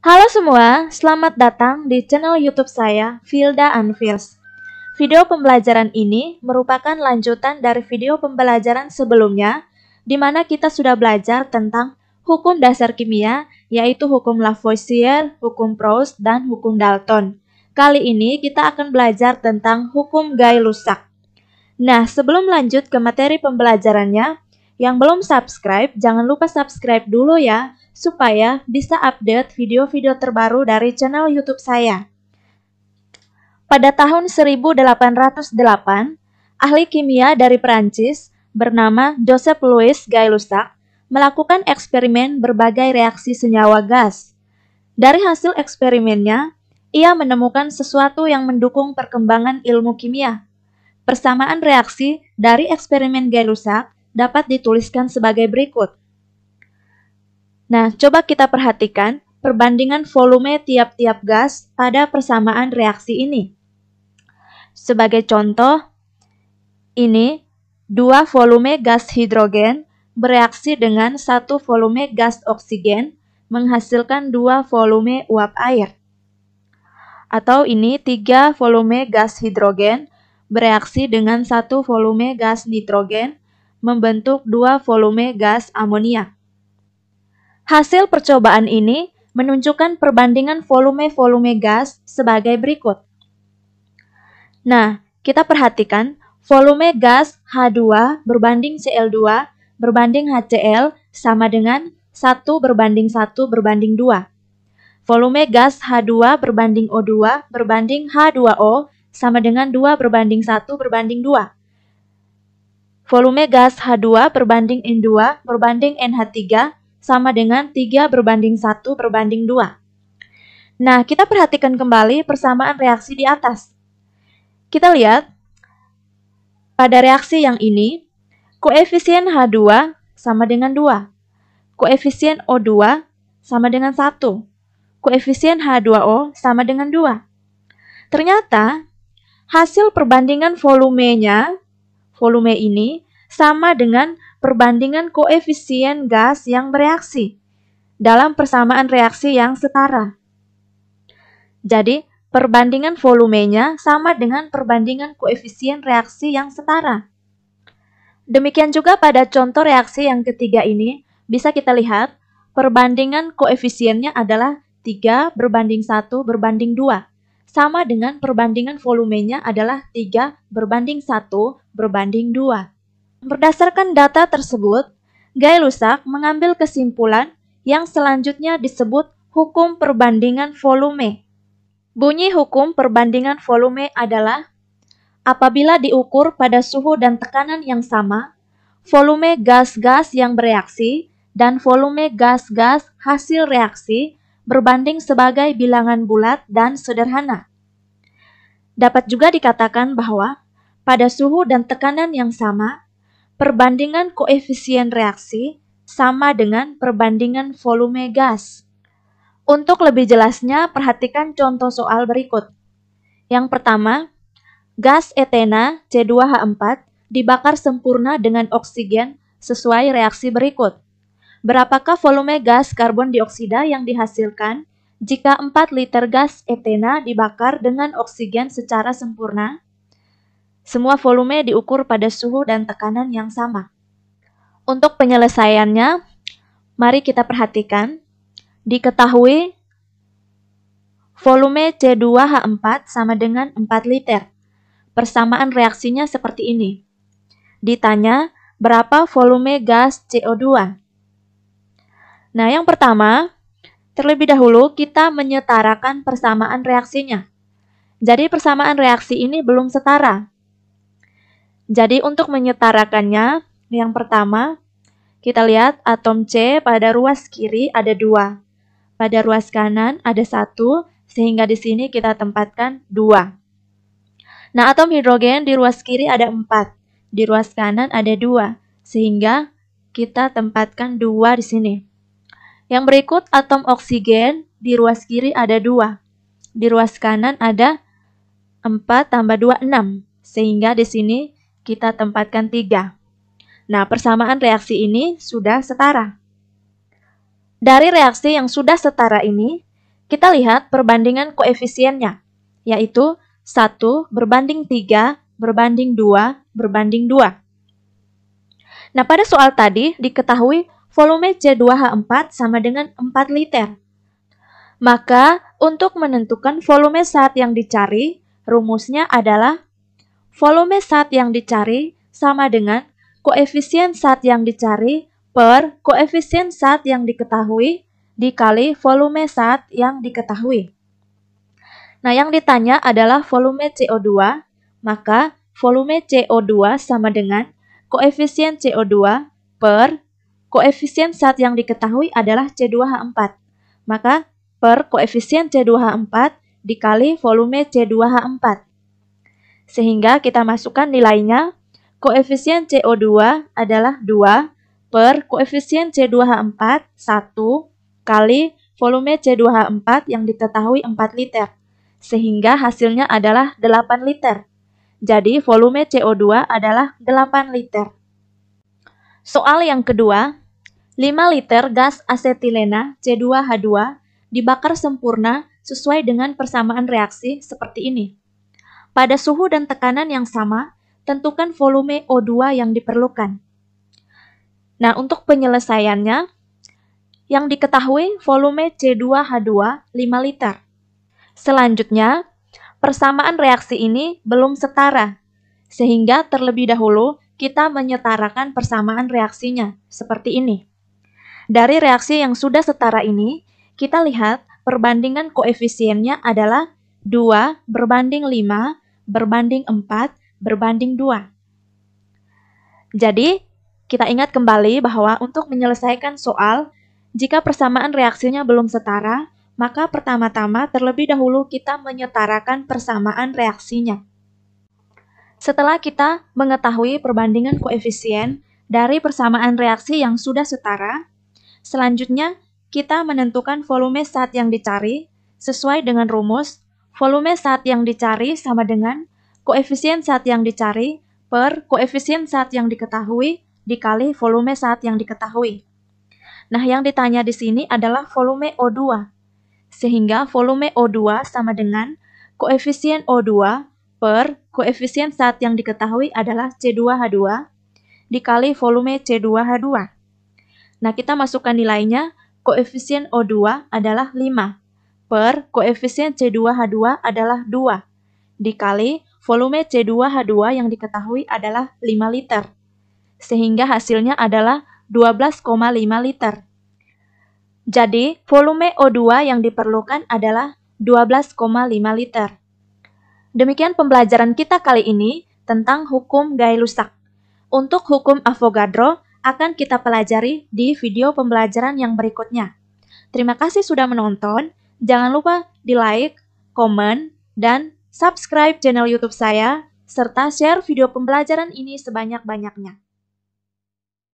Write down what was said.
Halo semua, selamat datang di channel YouTube saya, Filda Unveils. Video pembelajaran ini merupakan lanjutan dari video pembelajaran sebelumnya, di mana kita sudah belajar tentang hukum dasar kimia, yaitu hukum Lavoisier, hukum Proust, dan hukum Dalton. Kali ini kita akan belajar tentang hukum Gay-Lussac. Nah, sebelum lanjut ke materi pembelajarannya, yang belum subscribe, jangan lupa subscribe dulu ya, supaya bisa update video-video terbaru dari channel YouTube saya. Pada tahun 1808, ahli kimia dari Perancis bernama Joseph Louis Gay-Lussac melakukan eksperimen berbagai reaksi senyawa gas. Dari hasil eksperimennya, ia menemukan sesuatu yang mendukung perkembangan ilmu kimia. Persamaan reaksi dari eksperimen Gay-Lussac dapat dituliskan sebagai berikut. Nah, coba kita perhatikan perbandingan volume tiap-tiap gas pada persamaan reaksi ini. Sebagai contoh, ini 2 volume gas hidrogen bereaksi dengan 1 volume gas oksigen menghasilkan 2 volume uap air. Atau ini 3 volume gas hidrogen bereaksi dengan 1 volume gas nitrogen membentuk 2 volume gas amonia. Hasil percobaan ini menunjukkan perbandingan volume-volume gas sebagai berikut. Nah, kita perhatikan volume gas H2 berbanding Cl2 berbanding HCl sama dengan 1 berbanding 1 berbanding 2. Volume gas H2 berbanding O2 berbanding H2O sama dengan 2 berbanding 1 berbanding 2. Volume gas H2 berbanding N2 berbanding NH3 sama dengan 3 berbanding 1 berbanding 2. Nah, kita perhatikan kembali persamaan reaksi di atas. Kita lihat, pada reaksi yang ini, koefisien H2 sama dengan 2. Koefisien O2 sama dengan 1. Koefisien H2O sama dengan 2. Ternyata, hasil perbandingan volumenya, volume ini, sama dengan perbandingan koefisien gas yang bereaksi dalam persamaan reaksi yang setara. Jadi, perbandingan volumenya sama dengan perbandingan koefisien reaksi yang setara. Demikian juga pada contoh reaksi yang ketiga ini, bisa kita lihat perbandingan koefisiennya adalah 3 berbanding 1 berbanding 2, sama dengan perbandingan volumenya adalah 3 berbanding 1 berbanding 2. Berdasarkan data tersebut, Gay-Lussac mengambil kesimpulan yang selanjutnya disebut hukum perbandingan volume. Bunyi hukum perbandingan volume adalah apabila diukur pada suhu dan tekanan yang sama, volume gas-gas yang bereaksi dan volume gas-gas hasil reaksi berbanding sebagai bilangan bulat dan sederhana. Dapat juga dikatakan bahwa pada suhu dan tekanan yang sama, perbandingan koefisien reaksi sama dengan perbandingan volume gas. Untuk lebih jelasnya, perhatikan contoh soal berikut. Yang pertama, gas etena C2H4 dibakar sempurna dengan oksigen sesuai reaksi berikut. Berapakah volume gas karbon dioksida yang dihasilkan jika 4 liter gas etena dibakar dengan oksigen secara sempurna? Semua volume diukur pada suhu dan tekanan yang sama. Untuk penyelesaiannya, mari kita perhatikan. Diketahui volume C2H4 sama dengan 4 liter. Persamaan reaksinya seperti ini. Ditanya, berapa volume gas CO2? Nah, yang pertama, terlebih dahulu kita menyetarakan persamaan reaksinya. Jadi persamaan reaksi ini belum setara. Jadi untuk menyetarakannya, yang pertama, kita lihat atom C pada ruas kiri ada 2. Pada ruas kanan ada 1, sehingga di sini kita tempatkan 2. Nah, atom hidrogen di ruas kiri ada 4. Di ruas kanan ada 2, sehingga kita tempatkan 2 di sini. Yang berikut atom oksigen di ruas kiri ada 2. Di ruas kanan ada 4 tambah 2, 6. Sehingga di sini kita tempatkan 3. Nah, persamaan reaksi ini sudah setara. Dari reaksi yang sudah setara ini, Kita lihat perbandingan koefisiennya, yaitu 1 berbanding 3 berbanding 2 berbanding 2. Nah, pada soal tadi diketahui volume C2H4 sama dengan 4 liter. Maka, untuk menentukan volume zat yang dicari, rumusnya adalah volume zat yang dicari sama dengan koefisien zat yang dicari per koefisien zat yang diketahui dikali volume zat yang diketahui. Nah, yang ditanya adalah volume CO2, maka volume CO2 sama dengan koefisien CO2 per koefisien zat yang diketahui adalah C2H4. Maka per koefisien C2H4 dikali volume C2H4. Sehingga kita masukkan nilainya, koefisien CO2 adalah 2 per koefisien C2H4 1 kali volume C2H4 yang diketahui 4 liter. Sehingga hasilnya adalah 8 liter. Jadi volume CO2 adalah 8 liter. Soal yang kedua, 5 liter gas asetilena C2H2 dibakar sempurna sesuai dengan persamaan reaksi seperti ini. Pada suhu dan tekanan yang sama, tentukan volume O2 yang diperlukan. Nah, untuk penyelesaiannya, yang diketahui volume C2H2 5 liter. Selanjutnya, persamaan reaksi ini belum setara, sehingga terlebih dahulu kita menyetarakan persamaan reaksinya, seperti ini. Dari reaksi yang sudah setara ini, kita lihat perbandingan koefisiennya adalah 2 berbanding 5 berbanding 4 berbanding 2. Jadi, kita ingat kembali bahwa untuk menyelesaikan soal, jika persamaan reaksinya belum setara, maka pertama-tama terlebih dahulu kita menyetarakan persamaan reaksinya. Setelah kita mengetahui perbandingan koefisien dari persamaan reaksi yang sudah setara, selanjutnya kita menentukan volume zat yang dicari sesuai dengan rumus volume zat yang dicari sama dengan koefisien zat yang dicari per koefisien zat yang diketahui dikali volume zat yang diketahui. Nah, yang ditanya di sini adalah volume O2. Sehingga volume O2 sama dengan koefisien O2 per koefisien zat yang diketahui adalah C2H2 dikali volume C2H2. Nah, kita masukkan nilainya, koefisien O2 adalah 5 per koefisien C2H2 adalah 2 dikali volume C2H2 yang diketahui adalah 5 liter. Sehingga hasilnya adalah 12,5 liter. Jadi, volume O2 yang diperlukan adalah 12,5 liter. Demikian pembelajaran kita kali ini tentang hukum Gay-Lussac. Untuk hukum Avogadro akan kita pelajari di video pembelajaran yang berikutnya. Terima kasih sudah menonton. Jangan lupa di like, komen, dan subscribe channel YouTube saya, serta share video pembelajaran ini sebanyak-banyaknya.